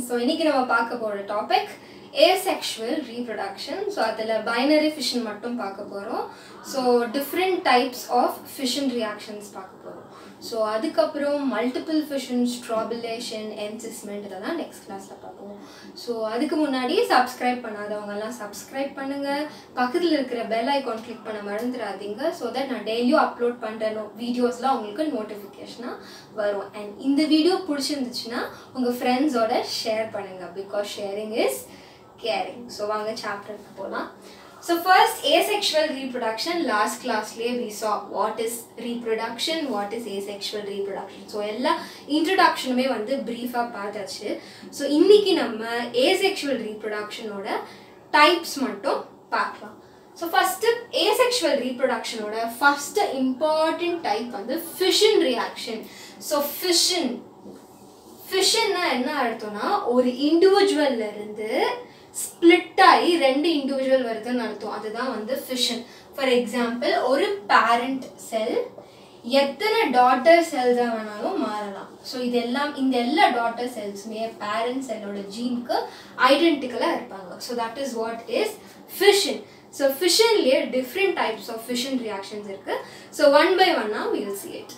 So இன்னைக்கு நம்ம பார்க்க போற டாபிக் asexual reproduction. So அதுல binary fission மட்டும் பார்க்க போறோம். So different types of fission reactions பார்க்க போறோம். So அதுக்கப்புறம் multiple fission, strobulation, encysment இதெல்லாம் next classல பார்ப்போம். So அதுக்கு முன்னாடி subscribe பண்ணாதவங்க எல்லாம் subscribe பண்ணுங்க. பக்கத்துல இருக்கிற bell icon click பண்ண மறந்துடாதீங்க so that நான் டெய்லியும் அப்லோட் பண்ற வீடியோஸ்லாம் உங்களுக்கு நோட்டிஃபிகேஷனா வரும். And இந்த வீடியோ பிடிச்சிருந்துச்சுன்னா உங்க ஃப்ரெண்ட்ஸோட ஷேர் பண்ணுங்க because sharing is caring. So வாங்க சாப்டருக்கு போலாம். So first asexual reproduction. Last class we saw what is reproduction, what is asexual reproduction. So எல்லா introductionமே வந்து brief-ஆ பார்த்தாச்சு. So இன்னைக்கு நம்ம asexual reproduction ஓட types மட்டும் பார்க்கலாம். So first asexual reproduction ஓட first important type வந்து fission reaction. So fission னா என்ன அர்த்தம்னா ஒரு இண்டிவிஜுவல்ல இருந்து split ஆகி ரெண்டு இண்டிவிஜுவல் வருதுன்னு அர்த்தம். அதுதான் வந்து fission. For example ஒரு parent cell எத்தனை daughter cells வேணாலும் மாறலாம். ஸோ இதெல்லாம் இந்த எல்லா daughter cellsமே parent cellோட ஜீனுக்கு ஐடென்டிக்கலா இருப்பாங்க. So that is what is fission. So fissionலயே different types of fission reactions இருக்கு. So one by one now we will see it.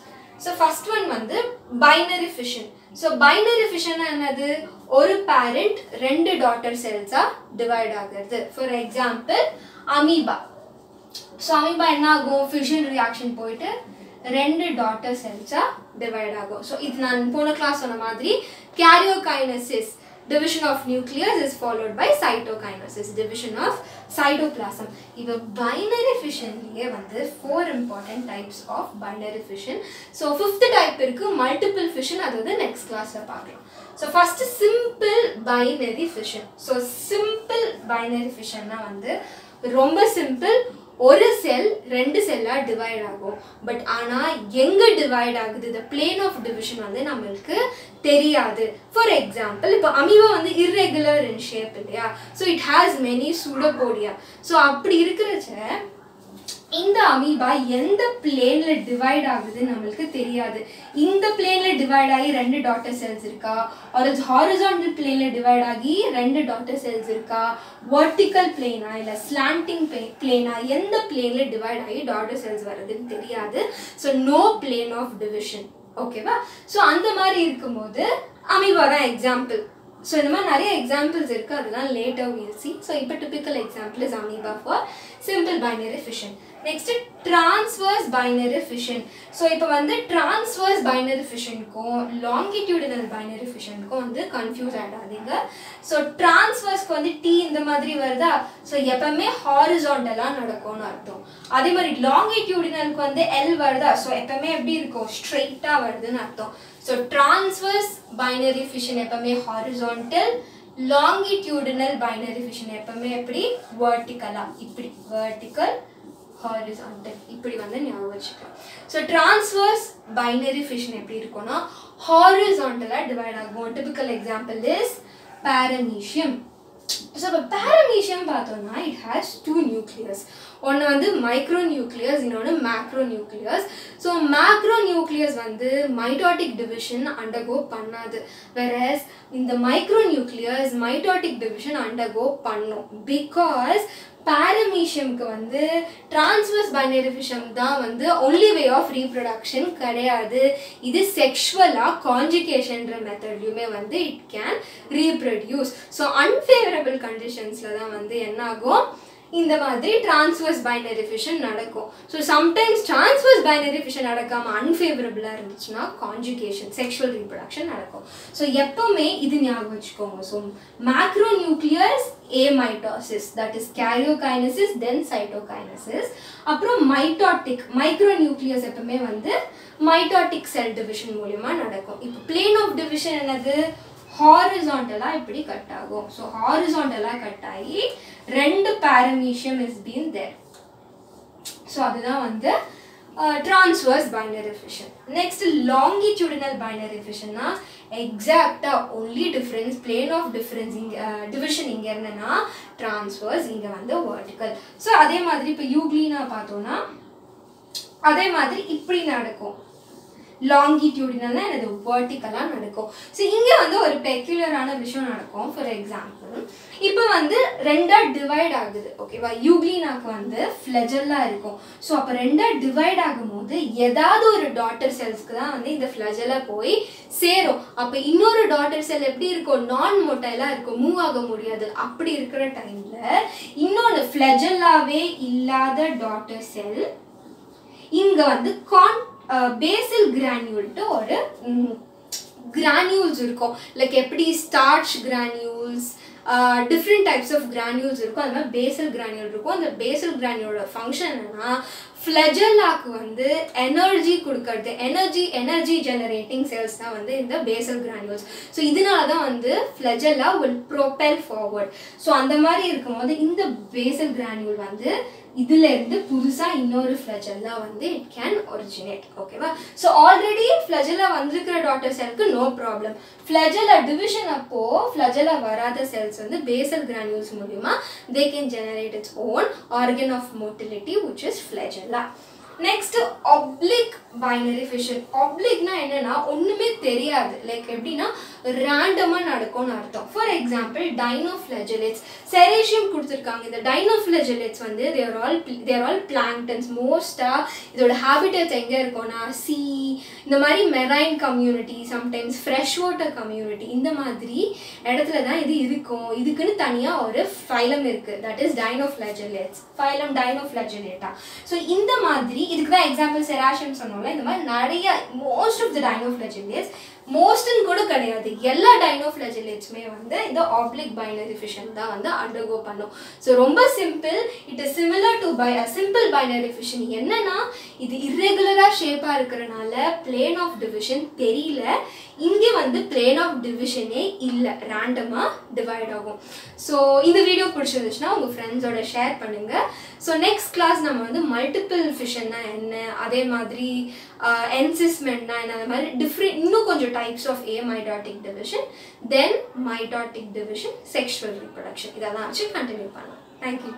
So first one வந்து binary fission. So binary fission என்னது? ஒரு parent ரெண்டு daughter cells divide ஆகிறது. For example amoeba. So amoeba என்ன ஆகும்? Fission reaction போயிட்டு ரெண்டு daughter cells divide ஆகும். So இது நான் போன கிளாஸ் சொன்ன மாதிரி karyokinesis, division of nucleus is followed by cytokinesis, division of cytoplasm. Iva binary fission liye vandu four important types of binary fission. So fifth type irukku multiple fission, adhu next class la paakalam. So first simple binary fission. So simple binary fission na vandu romba simple, ஒரு செல் ரெண்டு செல்லா divide ஆகும். But ஆனா எங்க divide ஆகுது, the plane of division வந்து நமக்கு தெரியாது. ஃபார் எக்ஸாம்பிள் இப்போ அமீபா வந்து irregular in shape இல்லையா, so it has many pseudopodia. so அப்படி இருக்கிறச்ச இந்த அமீபா எந்த பிளேன்ல டிவைட் ஆகுது நமக்கு தெரியாது. இந்த பிளேன்ல டிவைட் ஆகி ரெண்டு டாட்டர் செல்ஸ் இருக்கா, ஒரு ஹாரிசான்டல் பிளேன்ல டிவைட் ஆகி ரெண்டு டாட்டர் செல்ஸ் இருக்கா, வெர்டிக்கல் பிளேனா இல்ல ஸ்லாண்டிங் பிளேனா, எந்த பிளேன்ல டிவைட் ஆகி டாட்டர் செல்ஸ் வருதுன்னு தெரியாது. So no plane of division. ஓகேவா? ஸோ அந்த மாதிரி இருக்கும்போது அமீபா தான் எக்ஸாம்பிள். ஸோ இந்த மாதிரி நிறைய எக்ஸாம்பிள்ஸ் இருக்கு, அதெல்லாம் லேட்டர் we'll see. ஸோ இப்போ typical example is amoeba for simple binary fission. Next transverse binary fission. So இப்போ வந்து டிரான்ஸ்வர்ஸ் பைனரி ஃபிஷனுக்கும் லாங்கிடியூடினல் பைனரி ஃபிஷனுக்கும் வந்து கன்ஃபியூஸ் ஆகிடாதீங்க. ஸோ டிரான்ஸ்வர்ஸ்க்கு வந்து டி இந்த மாதிரி வருதா, ஸோ எப்பவுமே ஹாரிசான்டலாக நடக்கும்னு அர்த்தம். அதே மாதிரி லாங்கிடியூடினலுக்கு வந்து எல் வருதா, ஸோ எப்பவுமே எப்படி இருக்கும், ஸ்ட்ரெயிட்டாக வருதுன்னு அர்த்தம். So transverse binary fission எப்பவுமே horizontal, longitudinal binary fission எப்பவுமே எப்படி vertical-ஆ, இப்படி vertical, horizontal இப்படி வந்து ஞாபகம் வச்சுக்கலாம். So transverse binary fission எப்படி இருக்கும்னா horizontal-ஆ டிவைட் ஆகும். Typical example is paramecium. So இப்போ paramecium பார்த்தோம்னா it has two nucleus. ஒன்று வந்து மைக்ரோநியூக்ளியஸ், இன்னொன்று மேக்ரோநியூக்ளியஸ். ஸோ மேக்ரோநியூக்ளியஸ் வந்து மைட்டோட்டிக் டிவிஷன் அண்டர்கோ பண்ணாது, whereas இந்த மைக்ரோநியூக்ளியஸ் மைட்டோட்டிக் டிவிஷன் அண்டர்கோ பண்ணும். பிகாஸ் பாரமீஷியம்க்கு வந்து டிரான்ஸ்வர்ஸ் பைனரி ஃபிஷன் தான் வந்து ஒன்லி வே ஆஃப் ரீப்ரொடக்ஷன் கிடையாது. இது செக்ஷுவலாக கான்ஜுகேஷன்ற மெத்தட்லையுமே வந்து it can reproduce. So unfavourable கண்டிஷன்ஸில் தான் வந்து என்ன ஆகும், இந்த மாதிரி டிரான்ஸ்வர்ஸ் பைனரி ஃபிஷன் நடக்கும். So sometimes transverse binary fission நடக்காமல் அன்ஃபேவரபிளாக இருந்துச்சுன்னா கான்ஜுகேஷன், செக்ஷுவல் ரீப்ரொடக்ஷன் நடக்கும். ஸோ எப்பவுமே இது ஞாபகம் வச்சுக்கோங்க. So macronucleus aMitosis, that is karyokinesis, then cytokinesis. அப்புறம் மைட்டோட்டிக் மைக்ரோநியூக்ளியஸ் எப்பவுமே வந்து மைட்டோட்டிக் செல் டிவிஷன் மூலமா நடக்கும். இப்போ பிளேன் ஆஃப் டிவிஷன் என்னது, ஹாரிசான்டலா இப்படி கட் ஆகும். ஸோ ஹாரிசான்டலா கட் ஆகி ரெண்டு பாரமீஷியம் இஸ் பீன் தேர். ஸோ அதுதான் வந்து transverse binary fission. Next longitudinal binary fission na exacta only difference, plane of difference division inga irundana transverse, inga vanda vertical. So adhe madri ipo euglena paathona adhe madri ipdi nadakum. லாங்கிடியூடினல்னா என்னது வெர்டிக்கலாக நடக்கும். So இங்கே வந்து ஒரு பெக்யூலரான விஷயம் நடக்கும். For example இப்போ வந்து ரெண்டாக டிவைட் ஆகுது, ஓகேவா? யூக்ளினாக்கு வந்து ஃப்ளெஜெல்லா இருக்கும். ஸோ அப்போ ரெண்டாக டிவைட் ஆகும்போது ஏதாவது ஒரு டாட்டர் செல்ஸ்க்கு தான் வந்து இந்த ஃப்ளெஜெல்லா போய் சேரும். அப்போ இன்னொரு டாட்டர் செல் எப்படி இருக்கும்? நான் மொட்டைலாக இருக்கும், மூவ் ஆக முடியாது. அப்படி இருக்கிற டைமில் இன்னொன்று ஃப்ளெஜெல்லாவே இல்லாத டாட்டர் செல் இங்கே வந்து பேசல் கிரானியூல்ட்டு ஒரு கிரானியூல்ஸ் இருக்கும். லைக் எப்படி starch granules, different types of granules இருக்கும். அது மாதிரி பேசல் கிரானியூல் இருக்கும். அந்த பேசல் கிரானியூலோட ஃபங்க்ஷன் என்னன்னா ஃப்ளெஜெல்லாக்கு வந்து எனர்ஜி கொடுக்கறது, எனர்ஜி ஜெனரேட்டிங் செல்ஸ் தான் வந்து இந்த பேசல் கிரானியூல்ஸ். ஸோ இதனால தான் வந்து ஃப்ளெஜெல்லா வில் ப்ரொபெல் ஃபார்வர்ட். ஸோ அந்த மாதிரி இருக்கும்போது இந்த பேசல் கிரானியூல் வந்து இதுல இருந்து புதுசா இன்னொரு ஃப்ளெஜெல்லா வந்து இட் கேன் ஒரிஜினேட், ஓகேவா? ஸோ ஆல்ரெடி ஃப்ளெஜெல்லா வந்திருக்கிற டாட்டர் செல்க்கு நோ ப்ராப்ளம். ஃப்ளெஜெல்லா டிவிஷன் அப்போ ஃப்ளெஜெல்லா வராத செல்ஸ் வந்து பேசல் கிரானியூல்ஸ் மூலியமா they can generate its own organ of motility which is flagella. Next oblique binary fission. ஆப்ளிக்னா என்னன்னா ஒண்ணுமே தெரியாது, லைக் எப்படின்னா ரேண்டமா நடக்கும்னு அர்த்தம். ஃபார் எக்ஸாம்பிள் டைனோஃப்ளெஜெலேட்ஸ், செரேஷியம் கொடுத்துருக்காங்க. இந்த டைனோஃப்ளெஜெலேட்ஸ் வந்து தேர் ஆல் பிளாங்டன்ஸ். மோஸ்டா இதோட ஹேபிட்டட்ஸ் எங்க இருக்கும்னா சி, இந்த மாதிரி marine community, sometimes fresh water community, இந்த மாதிரி இடத்துல தான் இது இருக்கும். இதுக்குன்னு தனியா ஒரு ஃபைலம் இருக்கு, தட் இஸ் டைனோஃப்ளெஜெலேட்ஸ், ஃபைலம் டைனோஃப்ளெஜெலேட்டா. ஸோ இந்த மாதிரி இதுக்கு தான் எக்ஸாம்பிள் செராஷியம் சொன்னோம்ல. இந்த மாதிரி நிறைய மோஸ்ட் ஆஃப் த டைனோஃப்ளெஜெலேட்ஸ், மோஸ்ட்னு கூட கிடையாது, எல்லா டைனோஃப்ளெஜெலேட்ஸுமே வந்து இந்த ஆப்ளிக் பைனரி ஃபிஷன் தான் வந்து அண்டர்கோ பண்ணும். ஸோ ரொம்ப simple. It is similar to simple binary fission. என்னன்னா இது இர்ரெகுலராக ஷேப்பாக இருக்கிறனால பிளேன் ஆஃப் டிவிஷன் தெரியல. இங்கே வந்து பிளேன் ஆஃப் டிவிஷனே இல்லை, ரேண்டமாக டிவைட் ஆகும். ஸோ இந்த வீடியோ பிடிச்சிருந்துச்சுன்னா உங்கள் ஃப்ரெண்ட்ஸோட ஷேர் பண்ணுங்கள். ஸோ நெக்ஸ்ட் கிளாஸ் நம்ம வந்து மல்டிபிள் ஃபிஷன்னா என்ன, அதே மாதிரி என்சிஸ்மெண்ட்னா என்ன, அந்த மாதிரி டிஃப்ரெண்ட் இன்னும் கொஞ்சம் types of amitotic division, then mitotic division, sexual reproduction, இதெல்லாம் வச்சு கண்டினியூ பண்ணலாம். தேங்க்யூ.